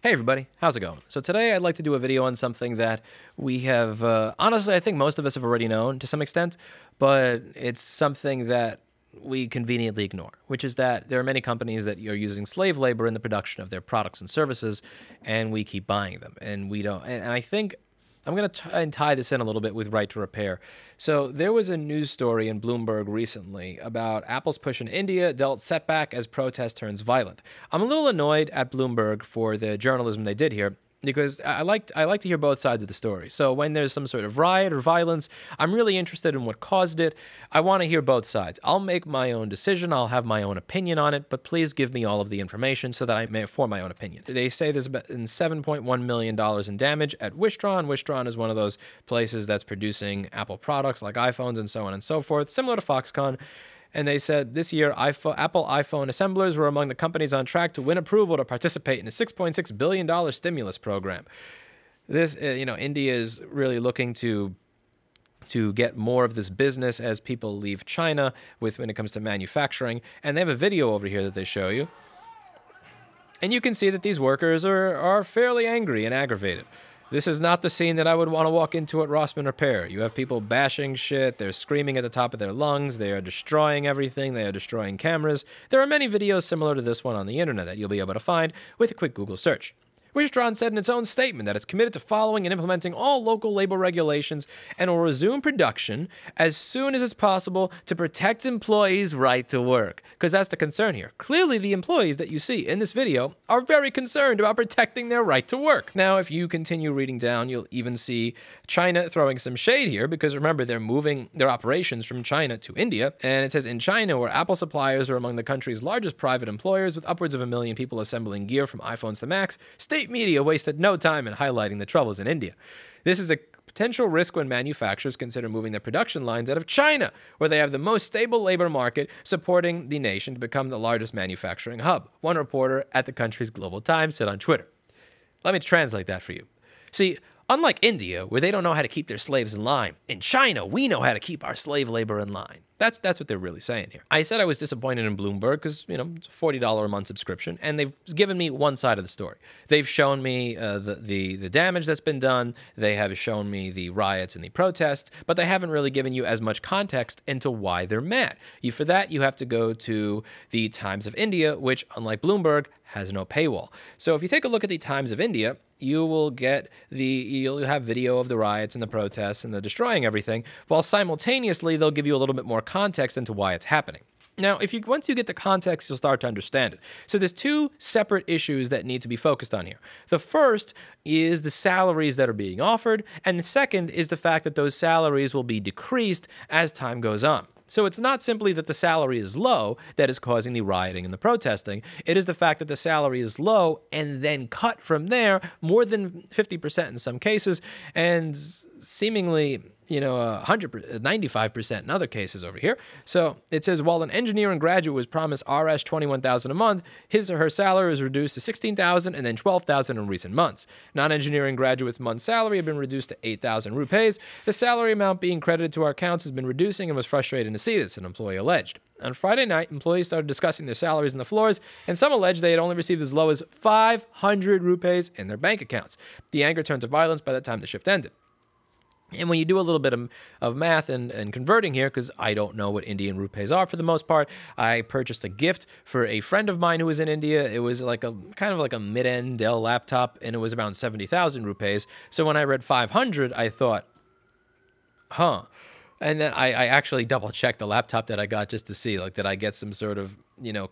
Hey everybody, how's it going? So today I'd like to do a video on something that we have, honestly I think most of us have already known to some extent, but it's something that we conveniently ignore, which is that there are many companies that are using slave labor in the production of their products and services, and we keep buying them, and we don't, and I think I'm going to try and tie this in a little bit with right to repair. So there was a news story in Bloomberg recently about Apple's push in India dealt setback as protest turns violent. I'm a little annoyed at Bloomberg for the journalism they did here, because I like to hear both sides of the story. So when there's some sort of riot or violence, I'm really interested in what caused it. I want to hear both sides. I'll make my own decision. I'll have my own opinion on it, but please give me all of the information so that I may form my own opinion. They say there's been $7.1 million in damage at Wistron. Wistron is one of those places that's producing Apple products like iPhones and so on and so forth, similar to Foxconn. And they said this year, Apple iPhone assemblers were among the companies on track to win approval to participate in a $6.6 billion stimulus program. This, India is really looking to get more of this business as people leave China when it comes to manufacturing. And they have a video over here that they show you. And you can see that these workers are fairly angry and aggravated. This is not the scene that I would want to walk into at Rossmann Repair. You have people bashing shit, they're screaming at the top of their lungs, they are destroying everything, they are destroying cameras. There are many videos similar to this one on the internet that you'll be able to find with a quick Google search. Wistron said in its own statement that it's committed to following and implementing all local labor regulations and will resume production as soon as it's possible to protect employees' right to work. Because that's the concern here. Clearly, the employees that you see in this video are very concerned about protecting their right to work. Now, if you continue reading down, you'll even see China throwing some shade here, because remember, they're moving their operations from China to India. And it says, in China, where Apple suppliers are among the country's largest private employers, with upwards of 1 million people assembling gear from iPhones to Macs, state media wasted no time in highlighting the troubles in India. This is a potential risk when manufacturers consider moving their production lines out of China, where they have the most stable labor market, supporting the nation to become the largest manufacturing hub. One reporter at the country's Global Times said on Twitter. Let me translate that for you. See, unlike India, where they don't know how to keep their slaves in line, in China, we know how to keep our slave labor in line. That's what they're really saying here. I said I was disappointed in Bloomberg because, it's a $40 a month subscription, and they've given me one side of the story. They've shown me the damage that's been done. They have shown me the riots and the protests, but they haven't really given you as much context into why they're mad. For that, you have to go to the Times of India, which, unlike Bloomberg, has no paywall. So if you take a look at the Times of India, you'll have video of the riots and the protests and the destroying everything, while simultaneously they'll give you a little bit more context into why it's happening. Now, once you get the context, you'll start to understand it. So there's two separate issues that need to be focused on here. The first is the salaries that are being offered, and the second is the fact that those salaries will be decreased as time goes on. So it's not simply that the salary is low that is causing the rioting and the protesting. It is the fact that the salary is low and then cut from there more than 50% in some cases, and seemingly 95% in other cases over here. So it says, while an engineer and graduate was promised Rs. $21,000 a month, his or her salary was reduced to $16,000 and then $12,000 in recent months. Non-engineering graduates' month's salary had been reduced to 8,000 rupees. The salary amount being credited to our accounts has been reducing and was frustrating to see this, an employee alleged. On Friday night, employees started discussing their salaries on the floors, and some alleged they had only received as low as 500 rupees in their bank accounts. The anger turned to violence by the time the shift ended. And when you do a little bit of math and converting here, because I don't know what Indian rupees are for the most part, I purchased a gift for a friend of mine who was in India. It was like kind of like a mid-end Dell laptop, and it was around 70,000 rupees. So when I read 500, I thought, huh. And then I actually double-checked the laptop that I got just to see, did I get some sort of,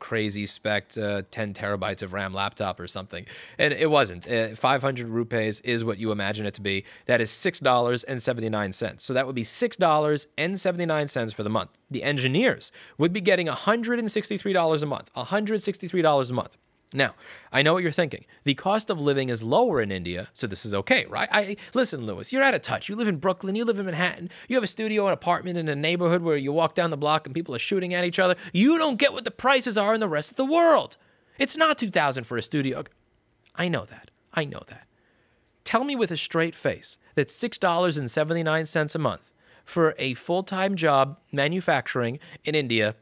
crazy spec 10 terabytes of RAM laptop or something? And it wasn't. 500 rupees is what you imagine it to be. That is $6.79. So that would be $6.79 for the month. The engineers would be getting $163 a month. $163 a month. Now, I know what you're thinking. The cost of living is lower in India, so this is okay, right? Listen, Lewis, you're out of touch. You live in Brooklyn. You live in Manhattan. You have a studio and apartment in a neighborhood where you walk down the block and people are shooting at each other. You don't get what the prices are in the rest of the world. It's not $2,000 for a studio. I know that. I know that. Tell me with a straight face that $6.79 a month for a full-time job manufacturing in India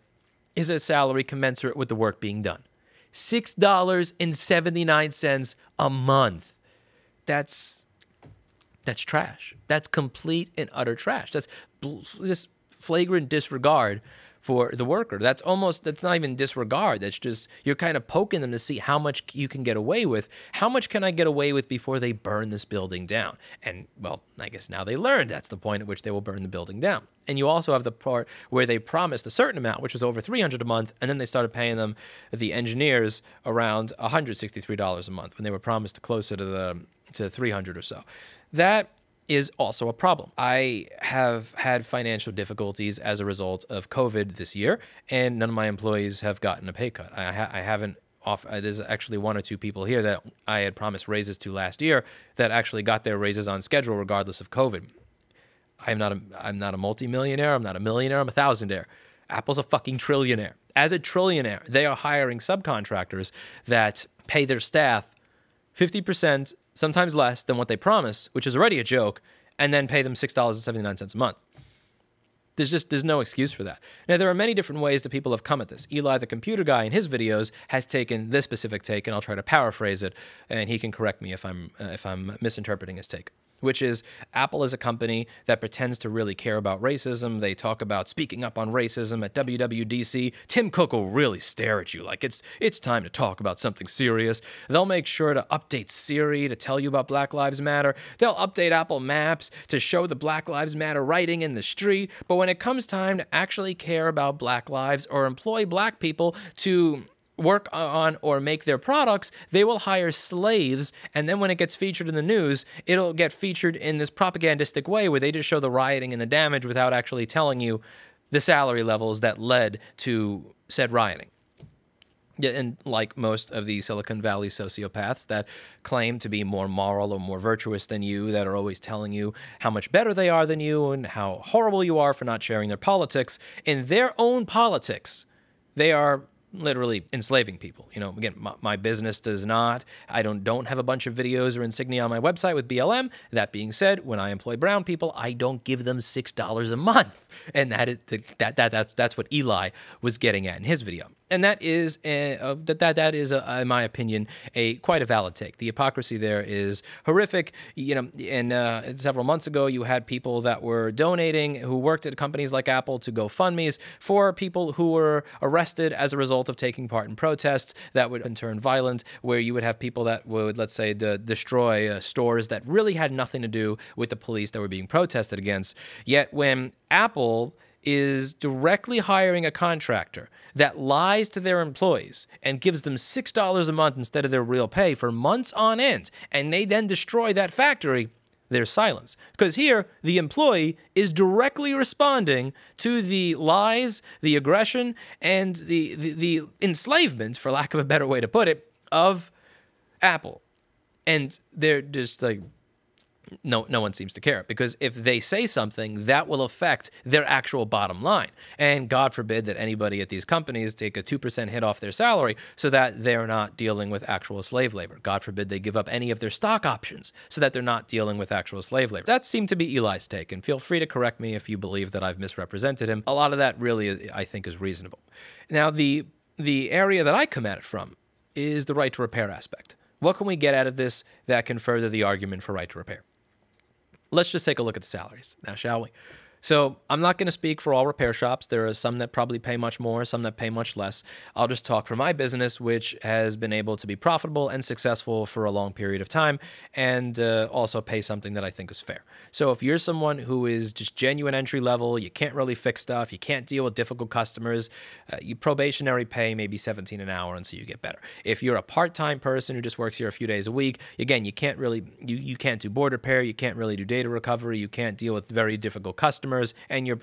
is a salary commensurate with the work being done. $6.79 a month. That's trash. That's complete and utter trash. That's this flagrant disregard for the worker. That's not even disregard. That's just, you're kind of poking them to see how much you can get away with. How much can I get away with before they burn this building down? And, well, I guess now they learned that's the point at which they will burn the building down. And you also have the part where they promised a certain amount, which was over $300 a month, and then they started paying them, the engineers, around $163 a month when they were promised closer to $300 or so. That is also a problem. I have had financial difficulties as a result of COVID this year, and none of my employees have gotten a pay cut. I haven't there's actually one or two people here that I had promised raises to last year that actually got their raises on schedule regardless of COVID. I'm not a multimillionaire. I'm not a millionaire. I'm a thousandaire. Apple's a fucking trillionaire. As a trillionaire, they are hiring subcontractors that pay their staff 50%, sometimes less than what they promise, which is already a joke, and then pay them $6.79 a month. There's no excuse for that. Now, there are many different ways that people have come at this. Eli, the computer guy, in his videos has taken this specific take, and I'll try to paraphrase it, and he can correct me if I'm misinterpreting his take, which is Apple is a company that pretends to really care about racism. They talk about speaking up on racism at WWDC. Tim Cook will really stare at you like it's time to talk about something serious. They'll make sure to update Siri to tell you about Black Lives Matter. They'll update Apple Maps to show the Black Lives Matter writing in the street. But when it comes time to actually care about Black lives or employ Black people to work on or make their products, they will hire slaves, and then when it gets featured in the news, it'll get featured in this propagandistic way where they just show the rioting and the damage without actually telling you the salary levels that led to said rioting. Yeah, and like most of the Silicon Valley sociopaths that claim to be more moral or more virtuous than you, that are always telling you how much better they are than you and how horrible you are for not sharing their politics, in their own politics, they are literally enslaving people. You know, again, my business does not. I don't have a bunch of videos or insignia on my website with BLM. That being said, when I employ brown people, I don't give them $6 a month, and that's what Eli was getting at in his video. And that is, in my opinion, quite a valid take. The hypocrisy there is horrific. You know, and several months ago, you had people that were donating who worked at companies like Apple to GoFundMes for people who were arrested as a result of taking part in protests that would turn violent, where you would have people that would, let's say, destroy stores that really had nothing to do with the police that were being protested against. Yet when Apple is directly hiring a contractor that lies to their employees and gives them $6 a month instead of their real pay for months on end, and they then destroy that factory, there's silence. Because here, the employee is directly responding to the lies, the aggression, and the enslavement, for lack of a better way to put it, of Apple. And they're just like, no one seems to care, because if they say something, that will affect their actual bottom line. And God forbid that anybody at these companies take a 2% hit off their salary so that they're not dealing with actual slave labor. God forbid they give up any of their stock options so that they're not dealing with actual slave labor. That seemed to be Eli's take, and feel free to correct me if you believe that I've misrepresented him. A lot of that really, I think, is reasonable. Now, the area that I come at it from is the right to repair aspect. What can we get out of this that can further the argument for right to repair? Let's just take a look at the salaries now, shall we? So I'm not going to speak for all repair shops. There are some that probably pay much more, some that pay much less. I'll just talk for my business, which has been able to be profitable and successful for a long period of time, and also pay something that I think is fair. So if you're someone who is just genuine entry level, you can't really fix stuff, you can't deal with difficult customers, you probationary pay maybe $17 an hour until you get better. If you're a part-time person who just works here a few days a week, again, you can't really, you can't do board repair, you can't really do data recovery, you can't deal with very difficult customers, and you're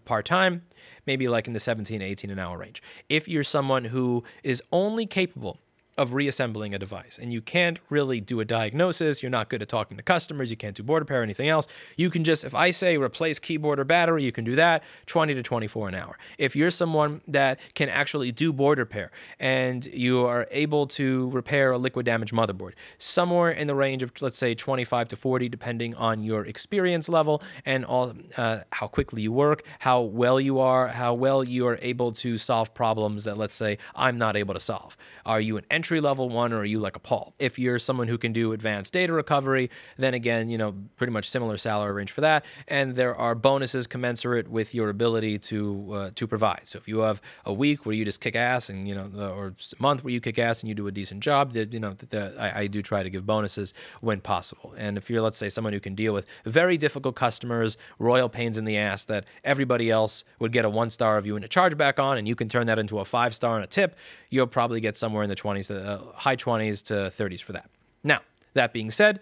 part-time, maybe like in the 17 to 18 an hour range. If you're someone who is only capable of reassembling a device. And you can't really do a diagnosis. You're not good at talking to customers. You can't do board repair or anything else. You can just, if I say replace keyboard or battery, you can do that, 20 to 24 an hour. If you're someone that can actually do board repair and you are able to repair a liquid damaged motherboard, somewhere in the range of, let's say, 25 to 40, depending on your experience level and all, how quickly you work, how well you are able to solve problems that, let's say, I'm not able to solve. Are you an entry-level one, or are you like a Paul? If you're someone who can do advanced data recovery, then again, pretty much similar salary range for that, and there are bonuses commensurate with your ability to provide. So if you have a week where you just kick ass, and or a month where you kick ass and you do a decent job, I do try to give bonuses when possible. And if you're, let's say, someone who can deal with very difficult customers, royal pains in the ass that everybody else would get a 1-star review and a chargeback on, and you can turn that into a 5-star and a tip, you'll probably get somewhere in the 20s to high 20s to 30s for that. Now, that being said,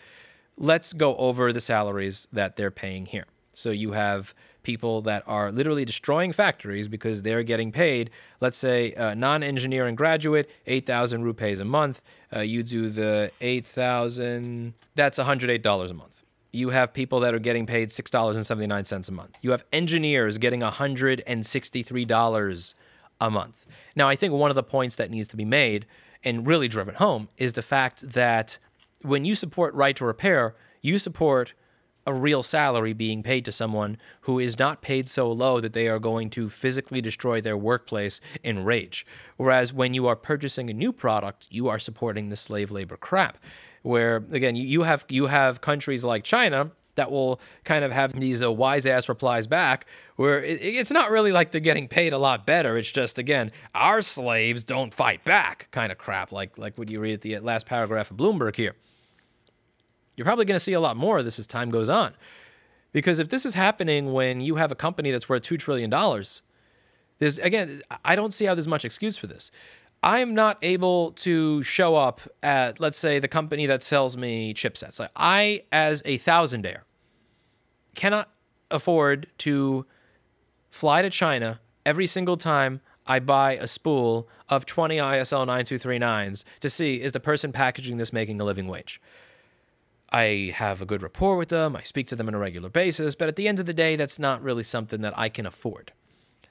let's go over the salaries that they're paying here. So you have people that are literally destroying factories because they're getting paid, let's say, non-engineering graduate, 8,000 rupees a month. You do the 8,000, that's $108 a month. You have people that are getting paid $6.79 a month. You have engineers getting $163 a month. Now, I think one of the points that needs to be made and really driven home is the fact that when you support right to repair, you support a real salary being paid to someone who is not paid so low that they are going to physically destroy their workplace in rage. Whereas when you are purchasing a new product, you are supporting the slave labor crap. Where, again, you have countries like China that will kind of have these wise-ass replies back where it's not really like they're getting paid a lot better. It's just, again, our slaves don't fight back kind of crap, like what you read at the last paragraph of Bloomberg here. You're probably going to see a lot more of this as time goes on. Because if this is happening when you have a company that's worth $2 trillion, again, I don't see how there's much excuse for this. I'm not able to show up at, let's say, the company that sells me chipsets. Like, I, as a thousandaire, cannot afford to fly to China every single time I buy a spool of 20 ISL 9239s to see, is the person packaging this making a living wage? I have a good rapport with them. I speak to them on a regular basis. But at the end of the day, that's not really something that I can afford.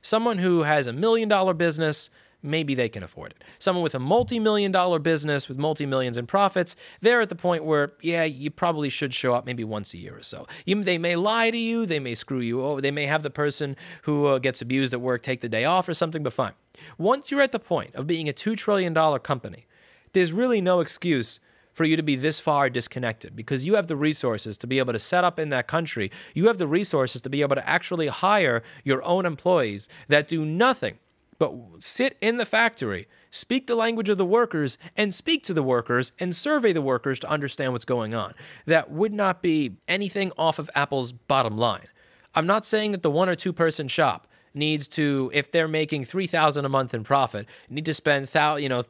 Someone who has $1 million business, maybe they can afford it. Someone with a multi-million-dollar business with multi-millions in profits, they're at the point where, yeah, you probably should show up maybe once a year or so. They may lie to you. They may screw you over. They may have the person who gets abused at work take the day off or something, but fine. Once you're at the point of being a $2 trillion company, there's really no excuse for you to be this far disconnected because you have the resources to be able to set up in that country. You have the resources to be able to actually hire your own employees that do nothing but sit in the factory, speak the language of the workers, and speak to the workers and survey the workers to understand what's going on. That would not be anything off of Apple's bottom line. I'm not saying that the 1 or 2 person shop needs to, if they're making $3,000 a month in profit, need to spend $3,000 or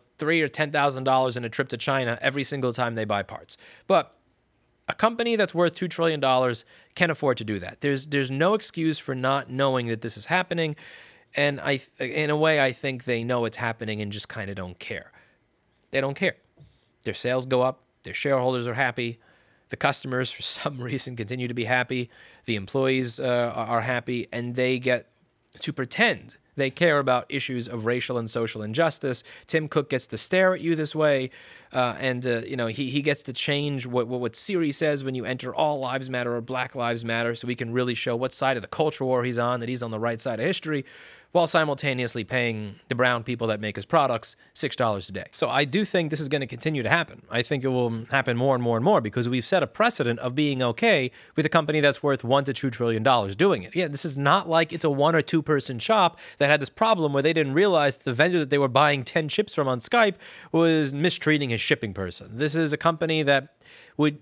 $10,000 in a trip to China every single time they buy parts. But a company that's worth $2 trillion can afford to do that. There's no excuse for not knowing that this is happening. And in a way, I think they know it's happening and just kind of don't care. They don't care. Their sales go up. Their shareholders are happy. The customers, for some reason, continue to be happy. The employees are happy. And they get to pretend they care about issues of racial and social injustice. Tim Cook gets to stare at you this way. He gets to change what Siri says when you enter all lives matter or Black Lives Matter so he can really show what side of the culture war he's on, that he's on the right side of history, while simultaneously paying the brown people that make his products $6 a day. So I do think this is going to continue to happen. I think it will happen more and more and more because we've set a precedent of being okay with a company that's worth $1 to $2 trillion doing it. Yeah, this is not like it's a 1 or 2 person shop that had this problem where they didn't realize the vendor that they were buying 10 chips from on Skype was mistreating his shipping person. This is a company that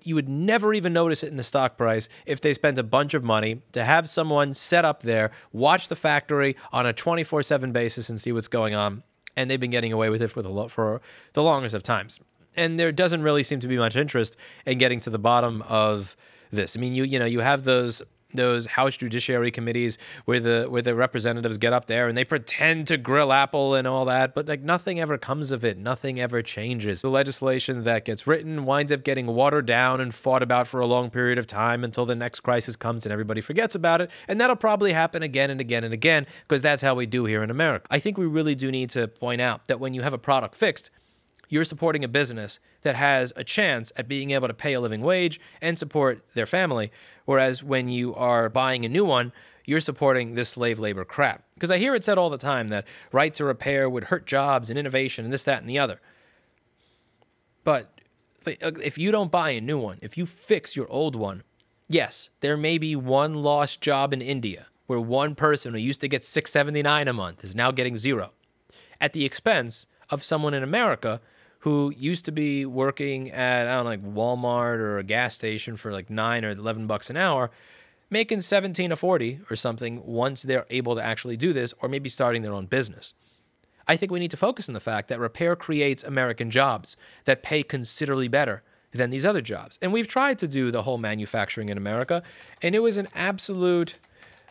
you would never even notice it in the stock price if they spent a bunch of money to have someone set up there, watch the factory on a 24/7 basis and see what's going on. And they've been getting away with it for the longest of times. And there doesn't really seem to be much interest in getting to the bottom of this. I mean, you have those those House Judiciary Committees where the representatives get up there and they pretend to grill Apple and all that, but like nothing ever comes of it. Nothing ever changes. The legislation that gets written winds up getting watered down and fought about for a long period of time until the next crisis comes and everybody forgets about it. And that'll probably happen again and again and again because that's how we do here in America. I think we really do need to point out that when you have a product fixed, you're supporting a business that has a chance at being able to pay a living wage and support their family. Whereas when you are buying a new one, you're supporting this slave labor crap. Because I hear it said all the time that right to repair would hurt jobs and innovation and this, that, and the other. But if you don't buy a new one, if you fix your old one, yes, there may be one lost job in India where one person who used to get $6.79 a month is now getting $0 at the expense of someone in America who used to be working at, I don't know, like Walmart or a gas station for like $9 or $11 an hour, making 17 or 40 or something once they're able to actually do this, or maybe starting their own business. I think we need to focus on the fact that repair creates American jobs that pay considerably better than these other jobs. And we've tried to do the whole manufacturing in America, and it was an absolute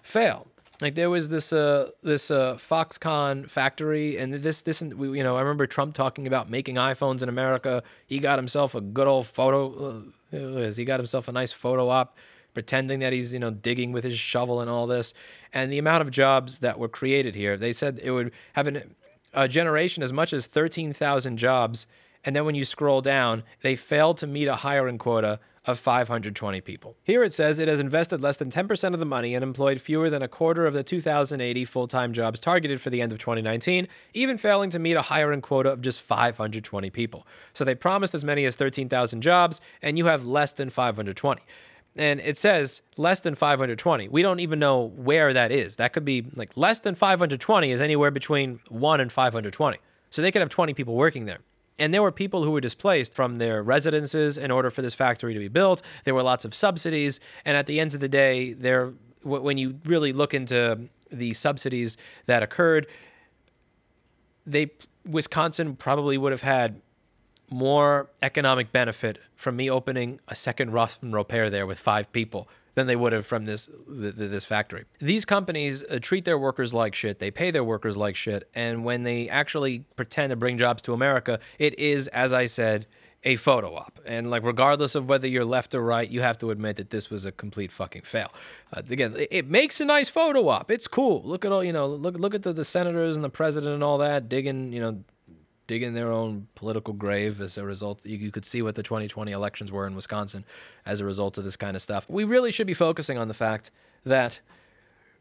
fail. Like there was this Foxconn factory, and I remember Trump talking about making iPhones in America. He got himself a good old photo. He got himself a nice photo op, pretending that he's digging with his shovel and all this. And the amount of jobs that were created here, they said it would have a generation as much as 13,000 jobs. And then when you scroll down, they failed to meet a hiring quota of 520 people. Here it says it has invested less than 10% of the money and employed fewer than a quarter of the 2,080 full-time jobs targeted for the end of 2019, even failing to meet a hiring quota of just 520 people. So they promised as many as 13,000 jobs, and you have less than 520. And it says less than 520. We don't even know where that is. That could be like less than 520 is anywhere between 1 and 520. So they could have 20 people working there. And there were people who were displaced from their residences in order for this factory to be built. There were lots of subsidies. And at the end of the day, when you really look into the subsidies that occurred, Wisconsin probably would have had more economic benefit from me opening a second rust and repair there with 5 people than they would have from this factory. These companies treat their workers like shit. They pay their workers like shit. And when they actually pretend to bring jobs to America, it is, as I said, a photo op. And like, regardless of whether you're left or right, you have to admit that this was a complete fucking fail. Again, it makes a nice photo op. It's cool. Look at all, look at the senators and the president and all that digging their own political grave as a result. You could see what the 2020 elections were in Wisconsin as a result of this kind of stuff. We really should be focusing on the fact that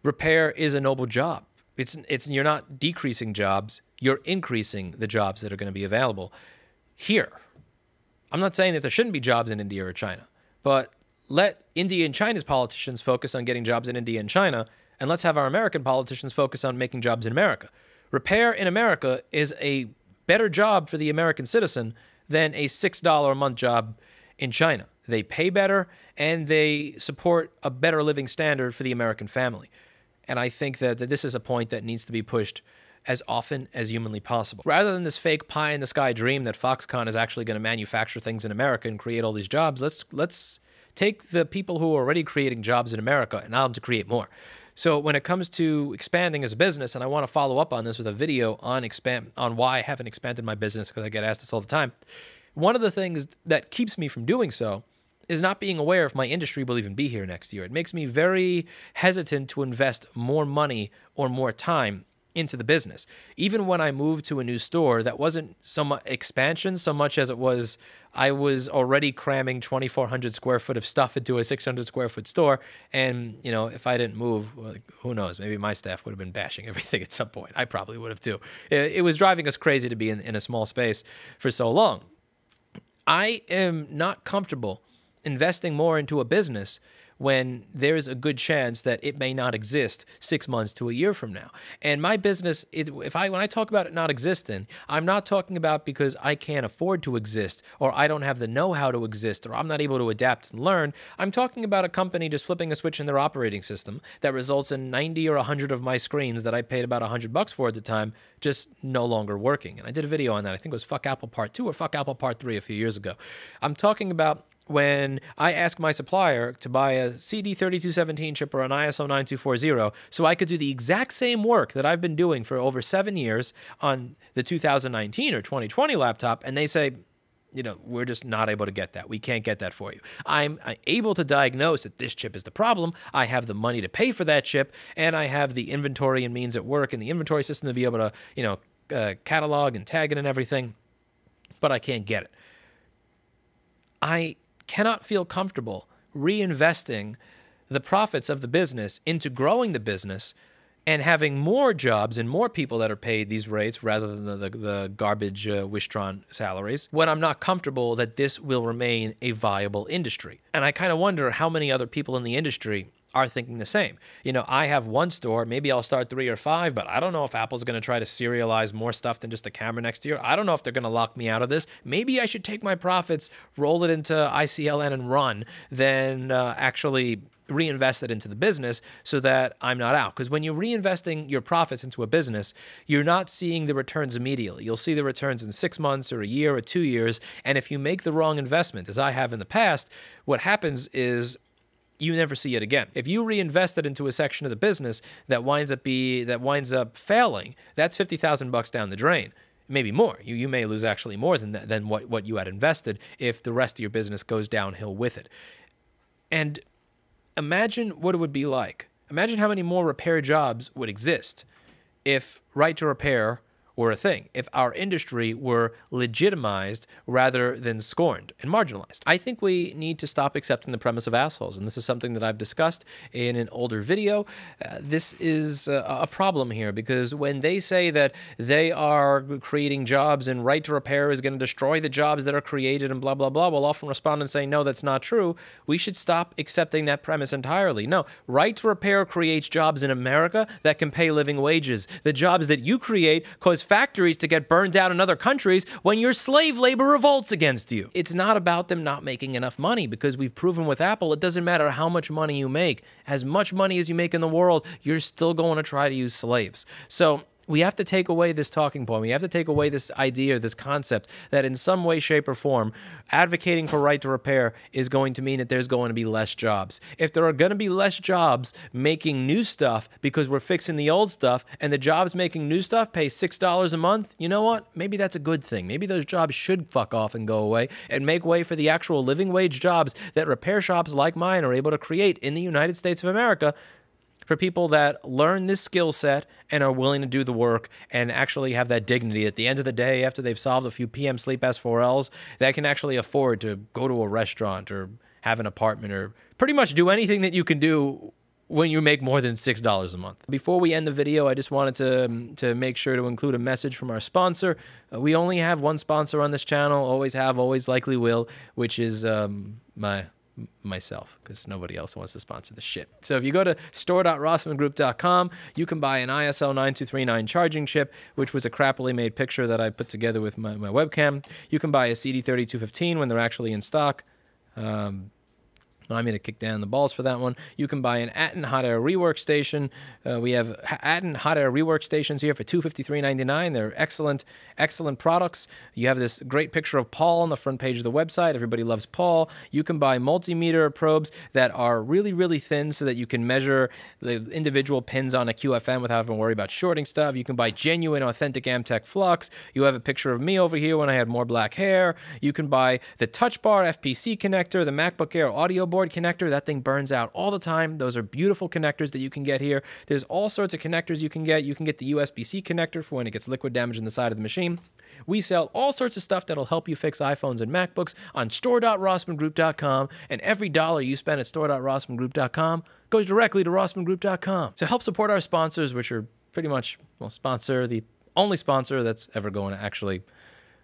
repair is a noble job. You're not decreasing jobs, you're increasing the jobs that are going to be available here. I'm not saying that there shouldn't be jobs in India or China, but let India and China's politicians focus on getting jobs in India and China, and let's have our American politicians focus on making jobs in America. Repair in America is a better job for the American citizen than a $6 a month job in China. They pay better and they support a better living standard for the American family. And I think that this is a point that needs to be pushed as often as humanly possible. Rather than this fake pie-in-the-sky dream that Foxconn is actually going to manufacture things in America and create all these jobs, let's take the people who are already creating jobs in America and allow them to create more. So when it comes to expanding as a business, and I want to follow up on this with a video on why I haven't expanded my business, because I get asked this all the time. One of the things that keeps me from doing so is not being aware if my industry will even be here next year. It makes me very hesitant to invest more money or more time into the business. Even when I moved to a new store, that wasn't so much expansion so much as it was I was already cramming 2,400 square foot of stuff into a 600 square foot store. And, if I didn't move, well, who knows, maybe my staff would have been bashing everything at some point. I probably would have too. It was driving us crazy to be in a small space for so long. I am not comfortable investing more into a business when there's a good chance that it may not exist 6 months to a year from now. And my business, when I talk about it not existing, I'm not talking about because I can't afford to exist, or I don't have the know-how to exist, or I'm not able to adapt and learn. I'm talking about a company just flipping a switch in their operating system that results in 90 or 100 of my screens that I paid about $100 for at the time just no longer working. And I did a video on that. I think it was Fuck Apple Part 2 or Fuck Apple Part 3 a few years ago. I'm talking about when I ask my supplier to buy a CD3217 chip or an ISO 9240 so I could do the exact same work that I've been doing for over 7 years on the 2019 or 2020 laptop, and they say, you know, we're just not able to get that. We can't get that for you. I'm able to diagnose that this chip is the problem. I have the money to pay for that chip, and I have the inventory and means at work and the inventory system to be able to, you know, catalog and tag it and everything, but I can't get it. I cannot feel comfortable reinvesting the profits of the business into growing the business and having more jobs and more people that are paid these rates rather than the garbage Wistron salaries when I'm not comfortable that this will remain a viable industry. And I kind of wonder how many other people in the industry are thinking the same. You know, I have one store, maybe I'll start 3 or 5, but I don't know if Apple's going to try to serialize more stuff than just a camera next year. I don't know if they're going to lock me out of this. Maybe I should take my profits, roll it into ICLN and run, then actually reinvest it into the business so that I'm not out. Because when you're reinvesting your profits into a business, you're not seeing the returns immediately. You'll see the returns in 6 months or a year or 2 years. And if you make the wrong investment, as I have in the past, what happens is you never see it again. If you reinvest it into a section of the business that winds up failing, that's $50,000 down the drain. Maybe more. You may lose actually more than that, than what you had invested if the rest of your business goes downhill with it. And imagine what it would be like. Imagine how many more repair jobs would exist if right to repair were a thing, if our industry were legitimized rather than scorned and marginalized. I think we need to stop accepting the premise of assholes, and this is something that I've discussed in an older video. This is a problem here, because when they say that they are creating jobs and right to repair is going to destroy the jobs that are created and blah, blah, blah, we'll often respond and say, no, that's not true. We should stop accepting that premise entirely. No, right to repair creates jobs in America that can pay living wages. The jobs that you create cause factories to get burned down in other countries when your slave labor revolts against you. It's not about them not making enough money, because we've proven with Apple, it doesn't matter how much money you make. As much money as you make in the world, you're still going to try to use slaves. So we have to take away this talking point. We have to take away this idea, this concept that in some way, shape, or form, advocating for right to repair is going to mean that there's going to be less jobs. If there are going to be less jobs making new stuff because we're fixing the old stuff, and the jobs making new stuff pay $6 a month, you know what? Maybe that's a good thing. Maybe those jobs should fuck off and go away and make way for the actual living wage jobs that repair shops like mine are able to create in the United States of America, for people that learn this skill set and are willing to do the work and actually have that dignity at the end of the day after they've solved a few PM sleep S4Ls, that can actually afford to go to a restaurant or have an apartment or pretty much do anything that you can do when you make more than $6 a month. Before we end the video, I just wanted to make sure to include a message from our sponsor. We only have one sponsor on this channel, always have, always likely will, which is myself, because nobody else wants to sponsor the shit. So if you go to store.rossmangroup.com, you can buy an ISL 9239 charging chip, which was a crappily made picture that I put together with my webcam. You can buy a CD3215 when they're actually in stock. I'm going to kick down the balls for that one. You can buy an Atten hot air rework station. We have Atten hot air rework stations here for $253.99. They're excellent, excellent products. You have this great picture of Paul on the front page of the website. Everybody loves Paul. You can buy multimeter probes that are really, really thin so that you can measure the individual pins on a QFN without having to worry about shorting stuff. You can buy genuine, authentic Amtech flux. You have a picture of me over here when I had more black hair. You can buy the Touch Bar FPC connector, the MacBook Air audio board connector. That thing burns out all the time. Those are beautiful connectors that you can get here. There's all sorts of connectors you can get. You can get the USB-C connector for when it gets liquid damage in the side of the machine. We sell all sorts of stuff that'll help you fix iPhones and MacBooks on store.rossmangroup.com, and every dollar you spend at store.rossmangroup.com goes directly to rossmangroup.com. So help support our sponsors, which are pretty much, well, the only sponsor that's ever going to actually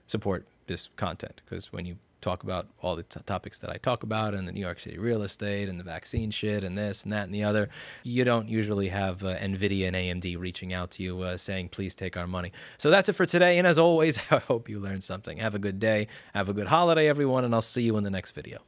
support this content, because when you talk about all the topics that I talk about, and the New York City real estate and the vaccine shit and this and that and the other, you don't usually have NVIDIA and AMD reaching out to you saying, please take our money. So that's it for today. And as always, I hope you learned something. Have a good day. Have a good holiday, everyone. And I'll see you in the next video.